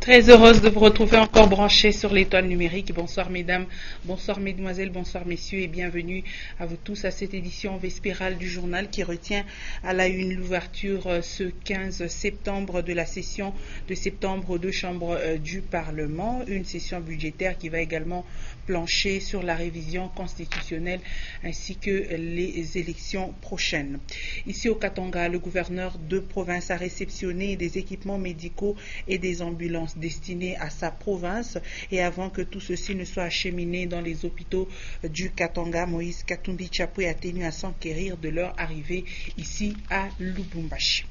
Très heureuse de vous retrouver encore branchés sur l'étoile numérique. Bonsoir mesdames, bonsoir mesdemoiselles, bonsoir messieurs et bienvenue à vous tous à cette édition vespérale du journal qui retient à la une l'ouverture ce 15 septembre de la session de septembre aux deux chambres du Parlement. Une session budgétaire qui va également plancher sur la révision constitutionnelle ainsi que les élections prochaines. Ici au Katanga, le gouverneur de province a réceptionné des équipements médicaux et des ambulances destinées à sa province. Et avant que tout ceci ne soit acheminé dans les hôpitaux du Katanga, Moïse Katumbi Chapwe a tenu à s'enquérir de leur arrivée ici à Lubumbashi.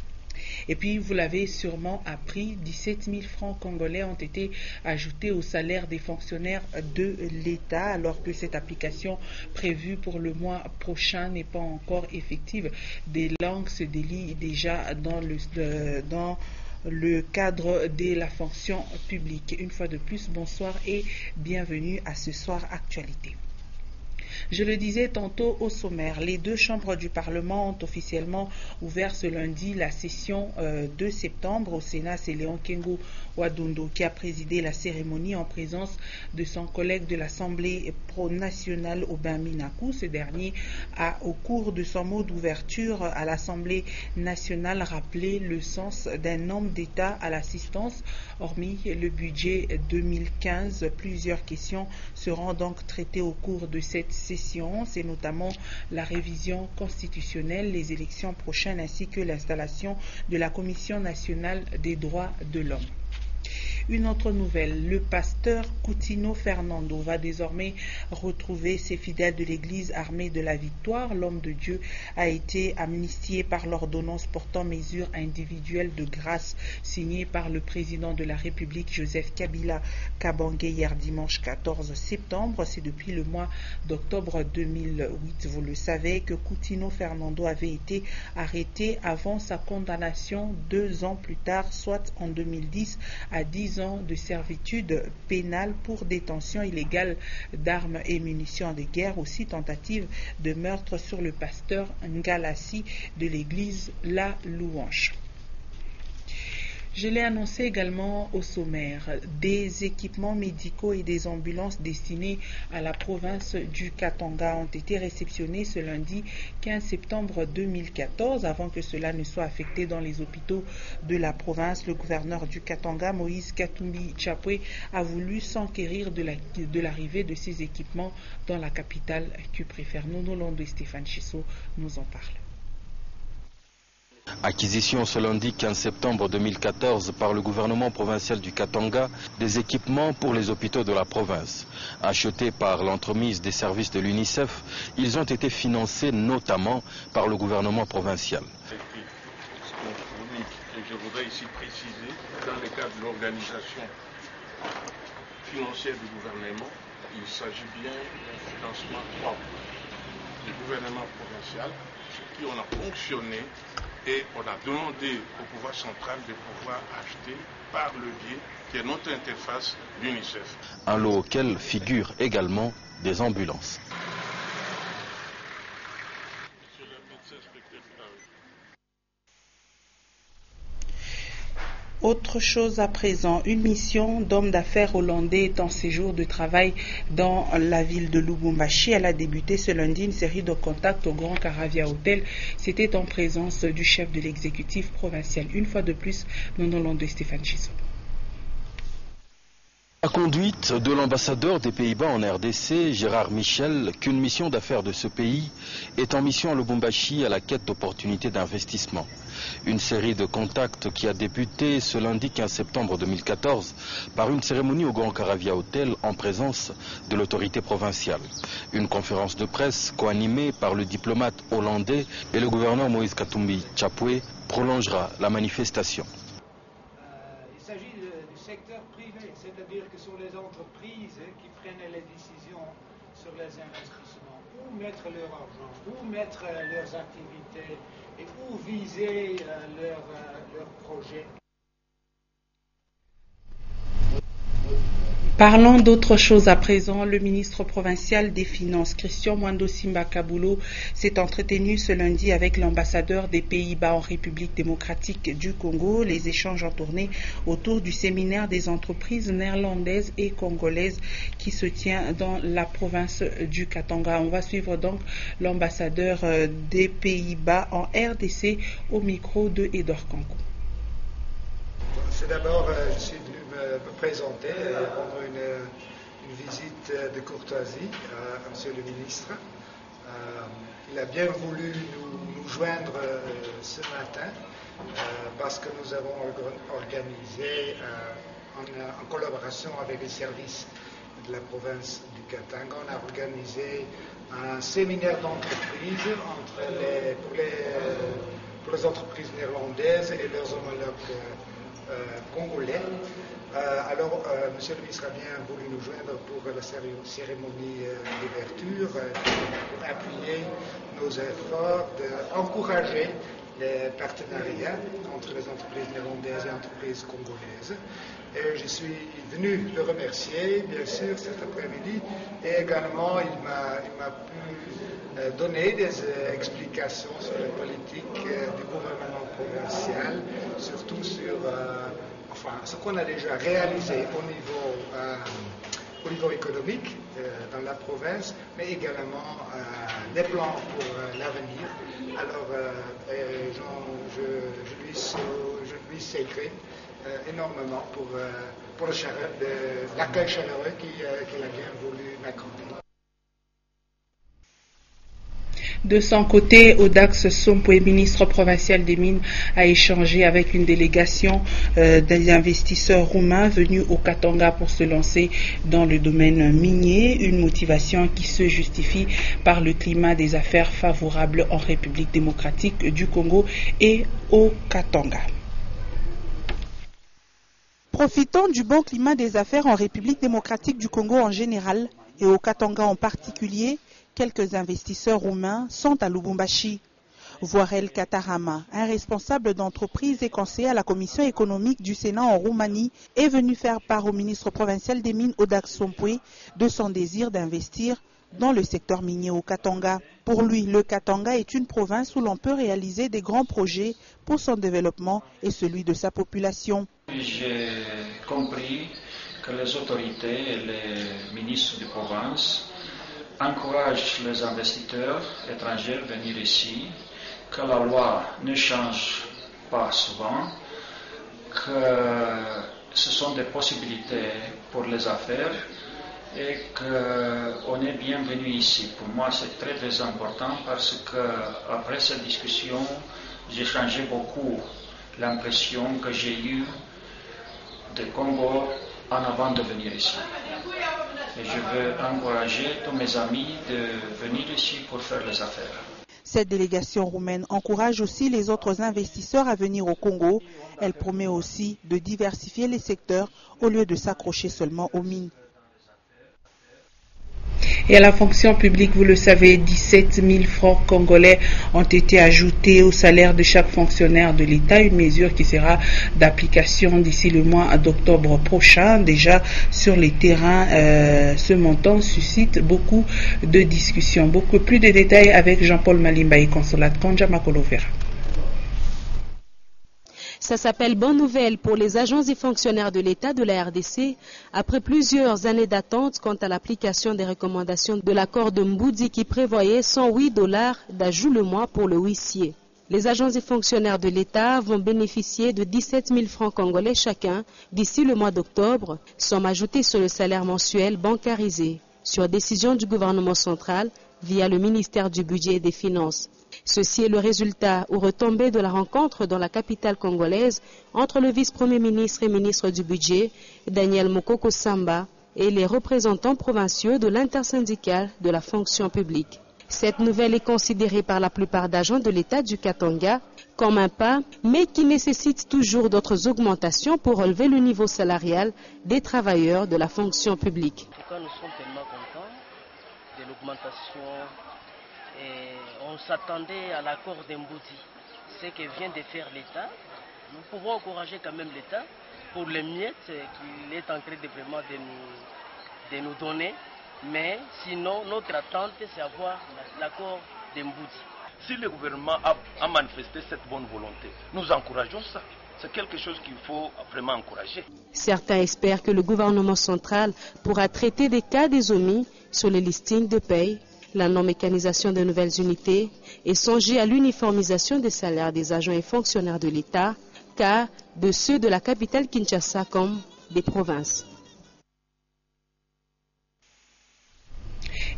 Et puis, vous l'avez sûrement appris, 17 000 francs congolais ont été ajoutés au salaire des fonctionnaires de l'État, alors que cette application prévue pour le mois prochain n'est pas encore effective. Des langues se délient déjà dans le cadre de la fonction publique. Une fois de plus, bonsoir et bienvenue à ce soir Actualité. Je le disais tantôt au sommaire, les deux chambres du Parlement ont officiellement ouvert ce lundi la session de septembre. Au Sénat, c'est Léon Kengo Wadondo qui a présidé la cérémonie en présence de son collègue de l'Assemblée pro-nationale Aubin Minakou. Ce dernier a, au cours de son mot d'ouverture à l'Assemblée nationale, rappelé le sens d'un homme d'État à l'assistance. Hormis le budget 2015, plusieurs questions seront donc traitées au cours de cette session. C'est notamment la révision constitutionnelle, les élections prochaines ainsi que l'installation de la Commission nationale des droits de l'homme. Une autre nouvelle, le pasteur Coutinho Fernando va désormais retrouver ses fidèles de l'église armée de la victoire. L'homme de Dieu a été amnistié par l'ordonnance portant mesures individuelles de grâce signée par le président de la République Joseph Kabila Kabange hier dimanche 14 septembre. C'est depuis le mois d'octobre 2008, vous le savez, que Coutinho Fernando avait été arrêté avant sa condamnation 2 ans plus tard, soit en 2010 à 10 ans de servitude pénale pour détention illégale d'armes et munitions de guerre, aussi tentative de meurtre sur le pasteur Ngalassi de l'église La Louange. Je l'ai annoncé également au sommaire, des équipements médicaux et des ambulances destinés à la province du Katanga ont été réceptionnés ce lundi 15 septembre 2014. Avant que cela ne soit affecté dans les hôpitaux de la province, le gouverneur du Katanga, Moïse Katumbi Chapwe, a voulu s'enquérir de l'arrivée de ces équipements dans la capitale que préfère. Nono Londo et Stéphane Chisso nous en parlent. Acquisition ce lundi 15 septembre 2014 par le gouvernement provincial du Katanga des équipements pour les hôpitaux de la province. Achetés par l'entremise des services de l'UNICEF, ils ont été financés notamment par le gouvernement provincial. Je voudrais ici préciser, dans le cadre de l'organisation financière du gouvernement, il s'agit bien d'un financement propre du gouvernement provincial, sur qui on a fonctionné. Et on a demandé au pouvoir central de pouvoir acheter par le biais qui est notre interface l'UNICEF. Un lot auquel figurent également des ambulances. Autre chose à présent, une mission d'hommes d'affaires hollandais est en séjour de travail dans la ville de Lubumbashi. Elle a débuté ce lundi une série de contacts au Grand Caravia Hotel. C'était en présence du chef de l'exécutif provincial. Une fois de plus, Nono Londo et Stéphane Chisso. La conduite de l'ambassadeur des Pays-Bas en RDC, Gérard Michel, qu'une mission d'affaires de ce pays est en mission à Lubumbashi à la quête d'opportunités d'investissement. Une série de contacts qui a débuté ce lundi 15 septembre 2014 par une cérémonie au Grand Caravia Hotel en présence de l'autorité provinciale. Une conférence de presse co-animée par le diplomate hollandais et le gouverneur Moïse Katumbi Chapwe prolongera la manifestation. Il s'agit du secteur privé, c'est-à-dire que ce sont les entreprises qui prennent les décisions sur les investissements, où mettre leur argent, où mettre leurs activités et où viser leurs projets. Parlons d'autre chose à présent. Le ministre provincial des Finances, Christian Mwando Simba Kabulo, s'est entretenu ce lundi avec l'ambassadeur des Pays-Bas en République démocratique du Congo. Les échanges ont tourné autour du séminaire des entreprises néerlandaises et congolaises qui se tient dans la province du Katanga. On va suivre donc l'ambassadeur des Pays-Bas en RDC au micro de Edouard Kankou. C'est d'abord, je suis venu me présenter et rendre une visite de courtoisie à Monsieur le ministre. Il a bien voulu nous joindre ce matin parce que nous avons organisé en collaboration avec les services de la province du Katanga, on a organisé un séminaire d'entreprise pour les entreprises néerlandaises et leurs homologues congolais. Monsieur le ministre a bien voulu nous joindre pour la cérémonie d'ouverture, pour appuyer nos efforts d'encourager les partenariats entre les entreprises néerlandaises et les entreprises congolaises. Et je suis venu le remercier, bien sûr, cet après-midi, et également il m'a pu donner des explications sur les politiques du gouvernement provincial, surtout sur ce qu'on a déjà réalisé au niveau économique dans la province, mais également des plans pour l'avenir. Alors, je lui salue énormément pour l'accueil chaleureux qu'il a bien voulu m'accorder. De son côté, Audax Sompoué, ministre provincial des Mines, a échangé avec une délégation des investisseurs roumains venus au Katanga pour se lancer dans le domaine minier, une motivation qui se justifie par le climat des affaires favorable en République démocratique du Congo et au Katanga. Profitant du bon climat des affaires en République démocratique du Congo en général et au Katanga en particulier, quelques investisseurs roumains sont à Lubumbashi. Voirel Katarama, un responsable d'entreprise et conseiller à la commission économique du Sénat en Roumanie, est venu faire part au ministre provincial des Mines Audax Sompoué de son désir d'investir dans le secteur minier au Katanga. Pour lui, le Katanga est une province où l'on peut réaliser des grands projets pour son développement et celui de sa population. J'ai compris que les autorités et les ministres de province encouragent les investisseurs étrangers à venir ici, que la loi ne change pas souvent, que ce sont des possibilités pour les affaires et qu'on est bienvenu ici. Pour moi, c'est très très important parce que après cette discussion, j'ai changé beaucoup l'impression que j'ai eue de Congo en avant de venir ici. Et je veux encourager tous mes amis de venir ici pour faire les affaires. Cette délégation roumaine encourage aussi les autres investisseurs à venir au Congo. Elle promet aussi de diversifier les secteurs au lieu de s'accrocher seulement aux mines. Et à la fonction publique, vous le savez, 17 000 francs congolais ont été ajoutés au salaire de chaque fonctionnaire de l'État, une mesure qui sera d'application d'ici le mois d'octobre prochain. Déjà sur les terrains, ce montant suscite beaucoup de discussions. Beaucoup plus de détails avec Jean-Paul Malimba et Consolate Konja Makolovera. Ça s'appelle Bonne Nouvelle pour les agents et fonctionnaires de l'État de la RDC après plusieurs années d'attente quant à l'application des recommandations de l'accord de Mboudi qui prévoyait $108 d'ajout le mois pour le huissier. Les agents et fonctionnaires de l'État vont bénéficier de 17 000 francs congolais chacun d'ici le mois d'octobre, somme ajoutée sur le salaire mensuel bancarisé, sur décision du gouvernement central via le ministère du Budget et des Finances. Ceci est le résultat ou retombé de la rencontre dans la capitale congolaise entre le vice-premier ministre et ministre du Budget, Daniel Mokoko Samba, et les représentants provinciaux de l'intersyndicale de la fonction publique. Cette nouvelle est considérée par la plupart d'agents de l'État du Katanga comme un pas, mais qui nécessite toujours d'autres augmentations pour relever le niveau salarial des travailleurs de la fonction publique. En tout cas, nous sommes tellement contents de l'augmentation. Et on s'attendait à l'accord d'Mboudi, ce que vient de faire l'État. Nous pouvons encourager quand même l'État pour les miettes qu'il est en train de nous donner. Mais sinon, notre attente, c'est avoir l'accord de Mboudi. Si le gouvernement a manifesté cette bonne volonté, nous encourageons ça. C'est quelque chose qu'il faut vraiment encourager. Certains espèrent que le gouvernement central pourra traiter des cas des omis sur les listings de paye, la non-mécanisation de nouvelles unités et songer à l'uniformisation des salaires des agents et fonctionnaires de l'État, cas de ceux de la capitale Kinshasa comme des provinces.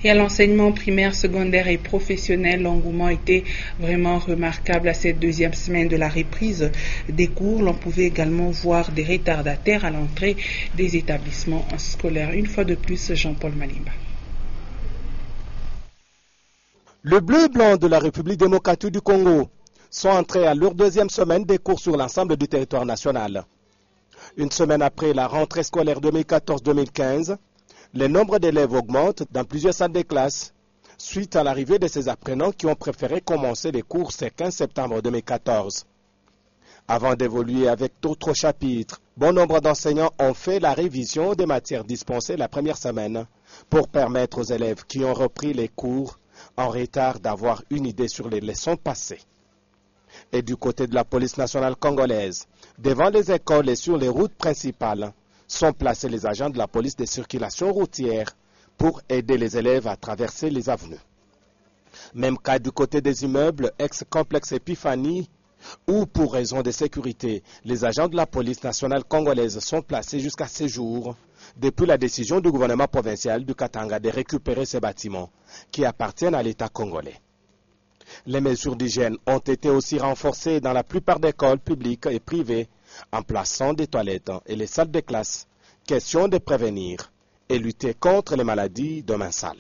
Et à l'enseignement primaire, secondaire et professionnel, l'engouement était vraiment remarquable à cette deuxième semaine de la reprise des cours. L'on pouvait également voir des retardataires à l'entrée des établissements scolaires. Une fois de plus, Jean-Paul Malimba. Le bleu et blanc de la République démocratique du Congo sont entrés à leur deuxième semaine des cours sur l'ensemble du territoire national. Une semaine après la rentrée scolaire 2014-2015, le nombre d'élèves augmente dans plusieurs salles de classe suite à l'arrivée de ces apprenants qui ont préféré commencer les cours ce 15 septembre 2014. Avant d'évoluer avec d'autres chapitres, bon nombre d'enseignants ont fait la révision des matières dispensées la première semaine pour permettre aux élèves qui ont repris les cours en retard d'avoir une idée sur les leçons passées. Et du côté de la police nationale congolaise, devant les écoles et sur les routes principales, sont placés les agents de la police de circulation routière pour aider les élèves à traverser les avenues. Même cas du côté des immeubles ex-complexe Épiphanie, où pour raison de sécurité, les agents de la police nationale congolaise sont placés jusqu'à ce jour, depuis la décision du gouvernement provincial du Katanga de récupérer ces bâtiments qui appartiennent à l'État congolais. Les mesures d'hygiène ont été aussi renforcées dans la plupart des écoles publiques et privées, en plaçant des toilettes et les salles de classe. Question de prévenir et lutter contre les maladies de main sale.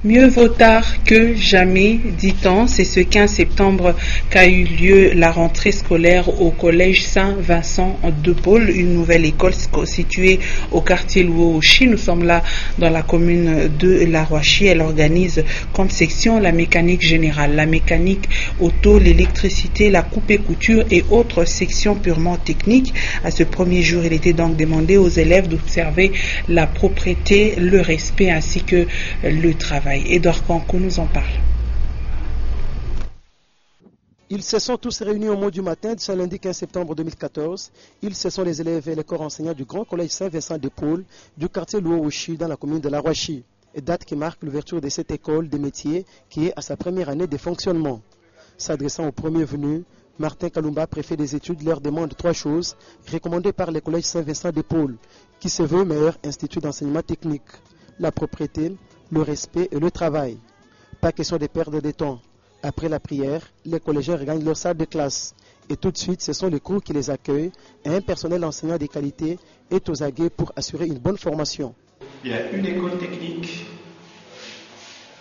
Mieux vaut tard que jamais, dit-on. C'est ce 15 septembre qu'a eu lieu la rentrée scolaire au collège Saint-Vincent de Paul, une nouvelle école située au quartier Louochi. Nous sommes là dans la commune de La Roachie. Elle organise comme section la mécanique générale, la mécanique auto, l'électricité, la coupe et couture et autres sections purement techniques. À ce premier jour, il était donc demandé aux élèves d'observer la propreté, le respect ainsi que le travail. Edouard Kankou nous en parle. Ils se sont tous réunis au mot du matin de ce lundi 15 septembre 2014. Ils, ce sont les élèves et les corps enseignants du Grand Collège Saint-Vincent de Paul du quartier Louochi dans la commune de La Roachie. Date qui marque l'ouverture de cette école des métiers qui est à sa première année de fonctionnement. S'adressant aux premiers venus, Martin Kalumba, préfet des études, leur demande 3 choses recommandées par le Collège Saint-Vincent de Paul, qui se veut meilleur institut d'enseignement technique. La propreté, le respect et le travail. Pas question de perdre de temps. Après la prière, les collégiens regagnent leur salle de classe. Et tout de suite, ce sont les cours qui les accueillent et un personnel enseignant de qualité est aux aguets pour assurer une bonne formation. Il y a une école technique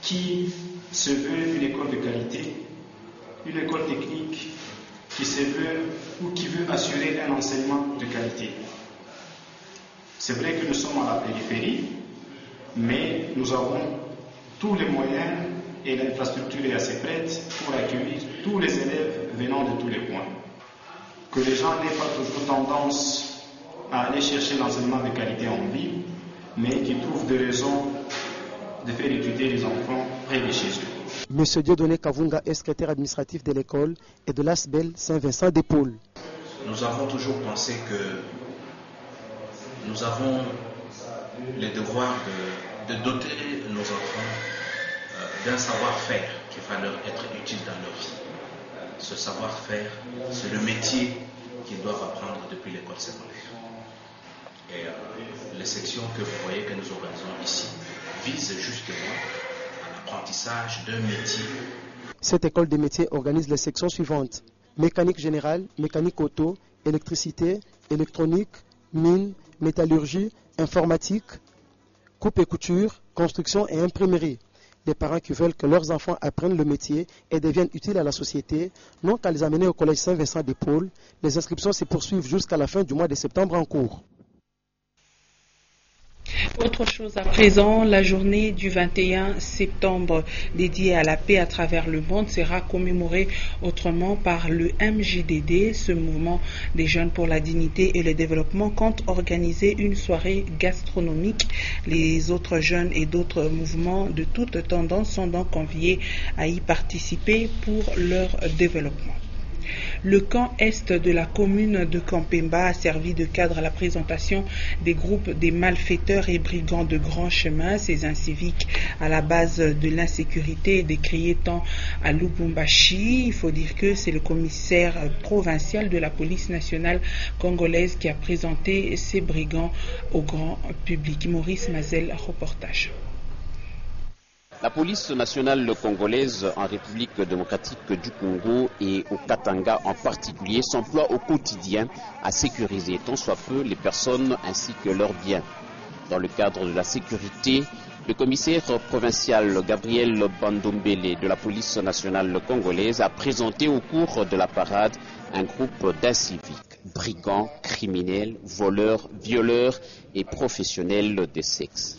qui se veut une école de qualité, une école technique qui se veut ou qui veut assurer un enseignement de qualité. C'est vrai que nous sommes à la périphérie, mais nous avons tous les moyens et l'infrastructure est assez prête pour accueillir tous les élèves venant de tous les coins. Que les gens n'aient pas toujours tendance à aller chercher l'enseignement de qualité en ville, mais qui trouvent des raisons de faire étudier les enfants près de chez eux. Monsieur Dieudonné Kavunga est secrétaire administratif de l'école et de l'ASBEL Saint-Vincent de Paul. Nous avons toujours pensé que nous avons le devoir de doter nos enfants d'un savoir-faire qui va leur être utile dans leur vie. Ce savoir-faire, c'est le métier qu'ils doivent apprendre depuis l'école secondaire. Et les sections que vous voyez que nous organisons ici visent justement à l'apprentissage d'un métier. Cette école des métiers organise les sections suivantes: mécanique générale, mécanique auto, électricité, électronique, mine, métallurgie, informatique, coupe et couture, construction et imprimerie. Des parents qui veulent que leurs enfants apprennent le métier et deviennent utiles à la société n'ont qu'à les amener au collège Saint-Vincent de Paul. Les inscriptions se poursuivent jusqu'à la fin du mois de septembre en cours. Autre chose à présent, la journée du 21 septembre dédiée à la paix à travers le monde sera commémorée autrement par le MJDD. Ce mouvement des jeunes pour la dignité et le développement compte organiser une soirée gastronomique. Les autres jeunes et d'autres mouvements de toute tendance sont donc conviés à y participer pour leur développement. Le camp est de la commune de Kampemba a servi de cadre à la présentation des groupes des malfaiteurs et brigands de grand chemin, ces inciviques à la base de l'insécurité décriés tant à Lubumbashi. Il faut dire que c'est le commissaire provincial de la police nationale congolaise qui a présenté ces brigands au grand public. Maurice Mazel, reportage. La police nationale congolaise en République démocratique du Congo et au Katanga en particulier s'emploie au quotidien à sécuriser tant soit peu les personnes ainsi que leurs biens. Dans le cadre de la sécurité, le commissaire provincial Gabriel Bandombele de la police nationale congolaise a présenté au cours de la parade un groupe d'inciviques, brigands, criminels, voleurs, violeurs et professionnels des sexes.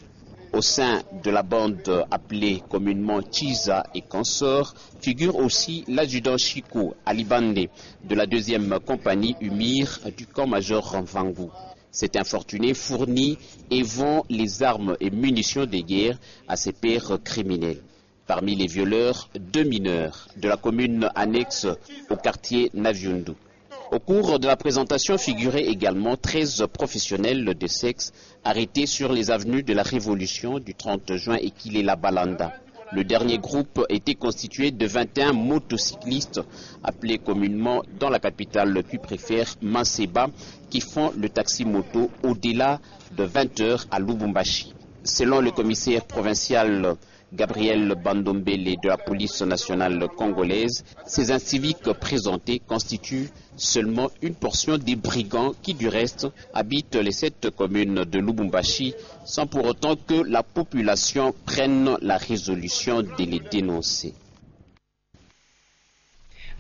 Au sein de la bande appelée communément Chiza et consorts, figure aussi l'adjudant Chico Alibande de la 2e compagnie Umir du camp-major Mvangu. Cet infortuné fournit et vend les armes et munitions de guerre à ses pairs criminels. Parmi les violeurs, 2 mineurs de la commune annexe au quartier Naviundu. Au cours de la présentation figuraient également 13 professionnels de sexe arrêtés sur les avenues de la Révolution du 30 juin et Kilela Balanda. Le dernier groupe était constitué de 21 motocyclistes appelés communément dans la capitale puis préfère Manseba qui font le taxi-moto au-delà de 20 heures à Lubumbashi. Selon le commissaire provincial Gabriel Bandombele de la police nationale congolaise, ces inciviques présentés constituent seulement une portion des brigands qui du reste habitent les 7 communes de Lubumbashi sans pour autant que la population prenne la résolution de les dénoncer.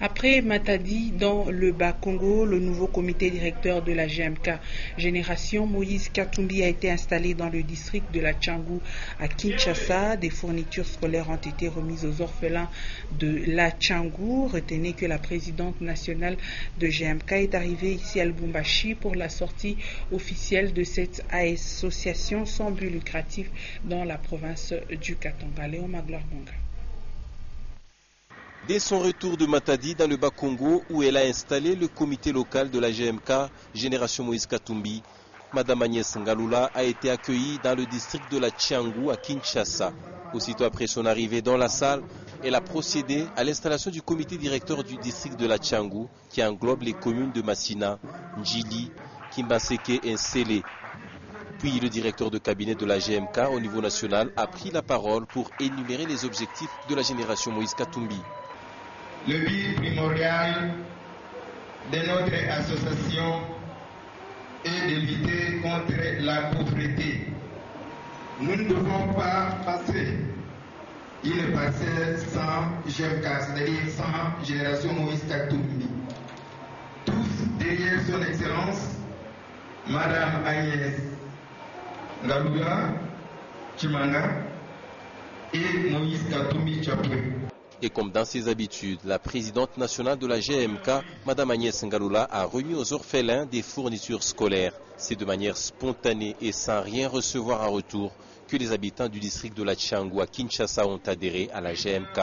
Après Matadi, dans le Bas-Congo, le nouveau comité directeur de la GMK Génération, Moïse Katumbi, a été installé dans le district de la Tchangou à Kinshasa. Des fournitures scolaires ont été remises aux orphelins de la Tchangou. Retenez que la présidente nationale de GMK est arrivée ici à Lubumbashi pour la sortie officielle de cette association sans but lucratif dans la province du Katanga. Léon Magloire-Bonga. Dès son retour de Matadi dans le Bas-Congo où elle a installé le comité local de la GMK Génération Moïse Katumbi, Madame Agnès Ngalula a été accueillie dans le district de la Tchangou à Kinshasa. Aussitôt après son arrivée dans la salle, elle a procédé à l'installation du comité directeur du district de la Tchangou qui englobe les communes de Massina, Njili, Kimbaseke et Nsele. Puis le directeur de cabinet de la GMK au niveau national a pris la parole pour énumérer les objectifs de la Génération Moïse Katumbi. Le but primordial de notre association est de lutter contre la pauvreté. Nous ne devons pas passer une parcelle sans GMK, c'est-à-dire sans Génération Moïse Katumbi. Tous derrière son Excellence, Madame Agnès Ngalula Chimanga et Moïse Katumbi Chapwe. Et comme dans ses habitudes, la présidente nationale de la GMK, Mme Agnès Ngalula, a remis aux orphelins des fournitures scolaires. C'est de manière spontanée et sans rien recevoir en retour que les habitants du district de la Tchangou à Kinshasa ont adhéré à la GMK.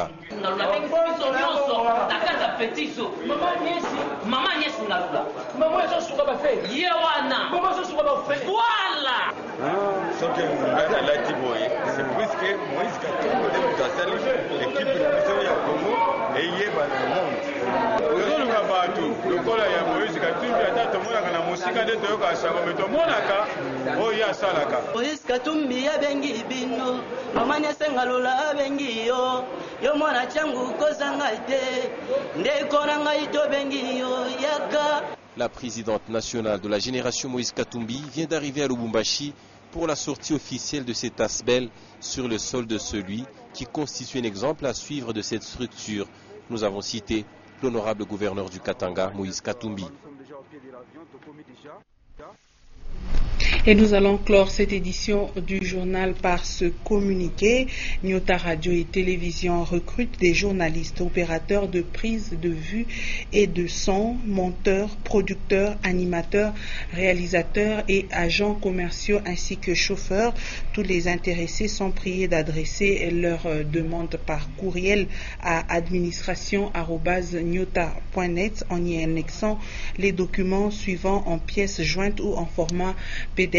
Moïse Katumbi abengi bino, Mama Agnès Ngalula abengi yo, yo mwana changu kozanga te, ndeko na ngai to bengi yo yaka. La présidente nationale de la Génération Moïse Katumbi vient d'arriver à Lubumbashi pour la sortie officielle de cet asbel sur le sol de celui qui constitue un exemple à suivre de cette structure. Nous avons cité l'honorable gouverneur du Katanga, Moïse Katumbi. Et nous allons clore cette édition du journal par ce communiqué. Nyota Radio et Télévision recrutent des journalistes, opérateurs de prise de vue et de son, monteurs, producteurs, animateurs, réalisateurs et agents commerciaux ainsi que chauffeurs. Tous les intéressés sont priés d'adresser leurs demandes par courriel à administration@nyota.net en y annexant les documents suivants en pièces jointes ou en format PDF,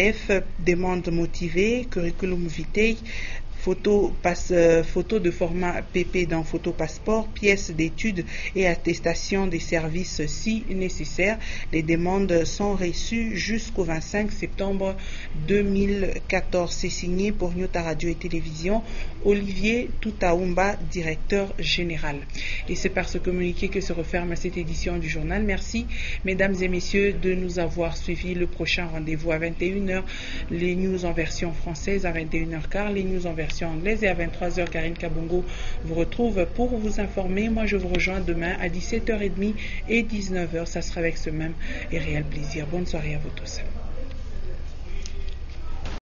demande motivée, curriculum vitae, photo de format PP dans photo passeport, pièces d'études et attestation des services si nécessaire. Les demandes sont reçues jusqu'au 25 septembre 2014. C'est signé pour Nyota Radio et Télévision, Olivier Toutaoumba, directeur général. Et c'est par ce communiqué que se referme cette édition du journal. Merci, mesdames et messieurs, de nous avoir suivis. Le prochain rendez-vous à 21h, les news en version française, à 21h15, les news en version anglaise, et à 23h, Karine Kabongo vous retrouve pour vous informer. Moi, je vous rejoins demain à 17h30 et 19h. Ça sera avec ce même et réel plaisir. Bonne soirée à vous tous.